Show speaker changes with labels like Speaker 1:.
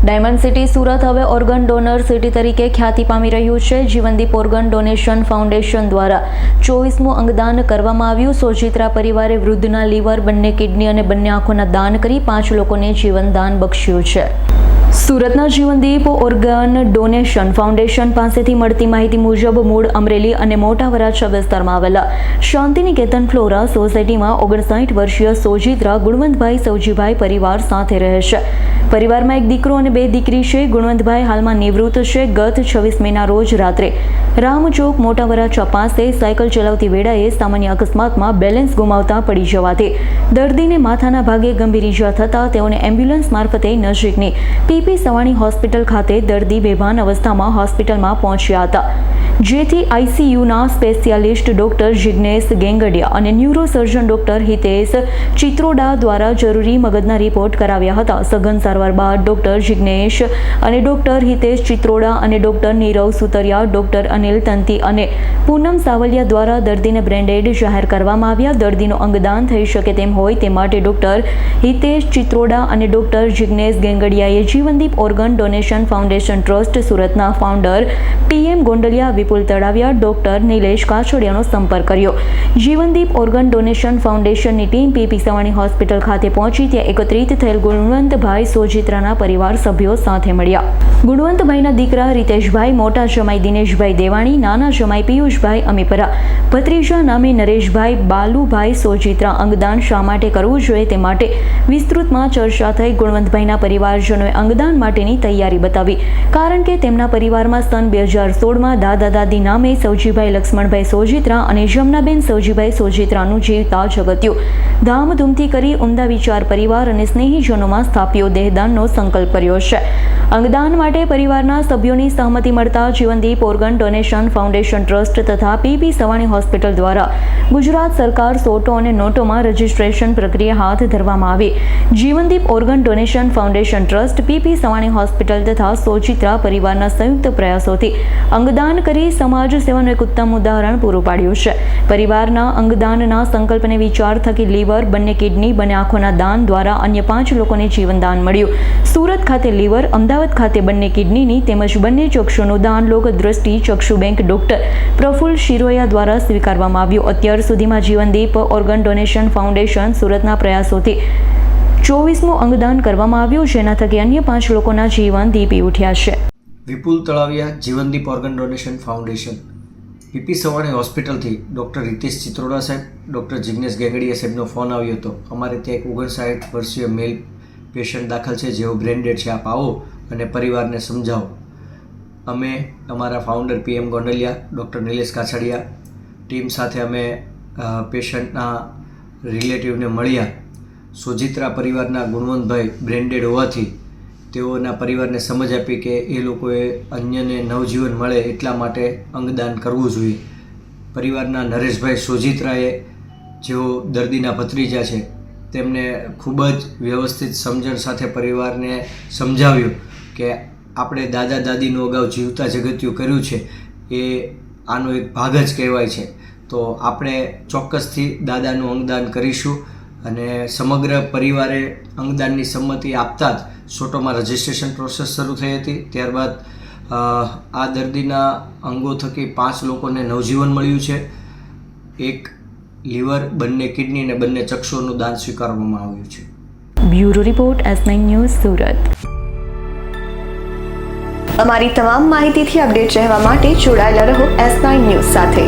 Speaker 1: Diamond city Surat હવે organ donor city તરીકે ખ્યાતિ પામી રહ્યું છે। જીવનદીપ ઓર્ગન ડોનેશન ફાઉન્ડેશન દ્વારા 24મું અંગદાન કરવામાં આવ્યું। સોજિત્રા પરિવારે વૃદ્ધના લીવર, બંને કિડની અને બંને આંખોના દાન કરી 5 લોકોને જીવનદાન બક્ષ્યું છે। સુરતના જીવનદીપ ઓર્ગન ડોનેશન ફાઉન્ડેશન પાસેથી મળતી માહિતી મુજબ મૂળ અમરેલી અને મોટા વરાછા વિસ્તારમાં આવેલા શાંતિનિકેતન ફ્લોરા સોસાયટીમાં 59 વર્ષીય સોજિત્રા ગુણવંતભાઈ સૌજીભાઈ પરિવાર સાથે રહે છે। પરિવારમાં એક દીકરો અને 2 દીકરી છે। ગુણવંતભાઈ હાલમાં નિવૃત્ત છે। ગત 26 મેના રોજ રાત્રે રામચોક મોટા વરાછા પાસે સાયકલ ચલાવતી વેળાએ સામાન્ય અકસ્માતમાં બેલેન્સ ગુમાવતા પડી જવાથી દર્દીને માથાના ભાગે ગંભીર ઈજા થતાં તેઓને એમ્બ્યુલન્સ મારફતે નજીકની પીપી સવાણી હોસ્પિટલ ખાતે દર્દી બેભાન અવસ્થામાં હોસ્પિટલમાં પહોંચ્યા હતા, જેથી આઈસીયુના સ્પેશિયાલિસ્ટ ડોક્ટર જિગ્નેશ ગેંગડિયા અને ન્યુરોસર્જન ડોક્ટર હિતેશ ચિત્રોડા દ્વારા જરૂરી મગજના રિપોર્ટ કરાવ્યા હતા। સઘન સારવાર બાદ ડોક્ટર જિગ્નેશ અને ડોક્ટર હિતેશ ચિત્રોડા અને ડોક્ટર નીરવ સુતરિયા, ડોક્ટર અનિલ તંતી અને પૂનમ સાવલિયા દ્વારા દર્દીને બ્રેન્ડેડ જાહેર કરવામાં આવ્યા। દર્દીનું અંગદાન થઈ શકે તેમ હોય તે માટે ડોક્ટર હિતેશ ચિત્રોડા અને ડોક્ટર જિગ્નેશ ગેંગડિયાએ Jivandeep organ donation foundation trust સુરતના founder PM Gondaliya, Vipul Talaviya, doctor Nilesh કાછડિયાનો સંપર્ક કર્યો। જીવનદીપ ઓર્ગન ડોનેશન ફાઉન્ડેશનની ટીમ પીપી સવાણી હોસ્પિટલ ખાતે પહોંચી ત્યાં એકત્રિત થયેલ ગુણવંતભાઈ સોજિત્રાના પરિવાર સભ્યો સાથે મળ્યા। ગુણવંતભાઈના દીકરા રીતેશભાઈ, મોટા જમાઈ દિનેશભાઈ દેવાણી, નાના જમાઈ પિયુષભાઈ અમીપરા, ભત્રીજા નામે નરેશભાઈ, બાલુભાઈ સોજિત્રા અંગદાન શા માટે કરવું જોઈએ તે માટે વિસ્તૃતમાં ચર્ચા થઈ। ગુણવંતભાઈના પરિવારજનોએ અંગદાન માટેની તૈયારી બતાવી, કારણ કે તેમના પરિવારમાં સન 2016માં દાદા દાદી નામે સૌજીભાઈ લક્ષ્મણભાઈ સોજિત્રા અને જમનાબેન સૌજીભાઈ સોજિત્રાનું જીવતા જગત્યું ધામધૂમથી કરી ઉમદા વિચાર પરિવાર અને સ્નેહીજનોમાં સ્થાપ્યો દેહદાનનો સંકલ્પ કર્યો છે। અંગદાન માટે પરિવારના સભ્યોની સહમતિ મળતા જીવનદીપ ઓર્ગન ડોનેશન ફાઉન્ડેશન ટ્રસ્ટ તથા પીપી સવાણી હોસ્પિટલ દ્વારા ગુજરાત સરકાર સોટો અને નોટોમાં રજીસ્ટ્રેશન પ્રક્રિયા હાથ ધરવામાં આવી। જીવનદીપ organ donation foundation trust PP Savani hospital તથા સોજિત્રા પરિવારના સંયુક્ત પ્રયાસોથી અંગદાન કરી સમાજ સેવાનું એક ઉત્તમ ઉદાહરણ પૂરું પાડ્યું છે। પરિવારના અંગદાનના સંકલ્પને વિચાર થકી લીવર, બંને કિડની, બંને આંખોના દાન દ્વારા અન્ય 5 લોકોને જીવનદાન મળ્યું। સુરત ખાતે લીવર, અમદાવાદ ખાતે બંને કિડનીની તેમજ બંને ચક્ષુનું દાન લોક દ્રષ્ટિ ચક્ષુ બેંક ડોક્ટર પ્રફુલ્લ શિરોયા દ્વારા સ્વીકારવામાં આવ્યું। અત્યાર સુધીમાં જીવનદીપ ઓર્ગન ડોનેશન ફાઉન્ડેશન સુરતના પ્રયાસોથી 24મું અંગદાન કરવામાં આવ્યું, જેના થકી અન્ય 5 લોકોના જીવન દીપી ઉઠ્યા છે।
Speaker 2: Vipul Talaviya, Jivandeep organ donation foundation, PP Savani હોસ્પિટલથી ડૉક્ટર હિતેશ ચિત્રોડા સાહેબ, ડૉક્ટર જિગ્નેશ ગેંગડિયા સાહેબનો ફોન આવ્યો હતો। અમારે ત્યાં એક 59 વર્ષીય મેલ પેશન્ટ દાખલ છે, જેઓ બ્રેન્ડેડ છે, આપ આવો અને પરિવારને સમજાવો। અમે અમારા founder PM Gondaliya, doctor Nilesh Kachhadiya team સાથે અમે પેશન્ટના રિલેટિવને મળ્યા। સોજિત્રા પરિવારના ગુણવંતભાઈ બ્રેન્ડેડ હોવાથી તેઓના પરિવારને સમજ આપી કે એ લોકોએ અન્યને નવજીવન મળે એટલા માટે અંગદાન કરવું જોઈએ। પરિવારના નરેશભાઈ સોજિત્રાએ, જેઓ દર્દીના ભત્રીજા છે, તેમને ખૂબ જ વ્યવસ્થિત સમજણ સાથે પરિવારને સમજાવ્યું કે આપણે દાદા દાદીનું અગાઉ જીવતા જગત્યું કર્યું છે, એ આનો એક ભાગ જ કહેવાય છે, તો આપણે ચોક્કસથી દાદાનું અંગદાન કરીશું। અને સમગ્ર પરિવારે અંગદાનની સંમતિ આપતા જ સોટોમાં રજિસ્ટ્રેશન પ્રોસેસ શરૂ થઈ હતી। ત્યારબાદ આ દર્દીના અંગો થકી 5 લોકોને નવજીવન મળ્યું છે। એક લીવર, બંને કિડની અને બંને ચક્ષુઓનું દાન સ્વીકારવામાં આવ્યું છે।
Speaker 1: Bureau report S9 news Surat.
Speaker 3: અમારી તમામ માહિતીથી અપડેટ રહેવા માટે જોડાયેલા રહો S9 ન્યૂઝ સાથે।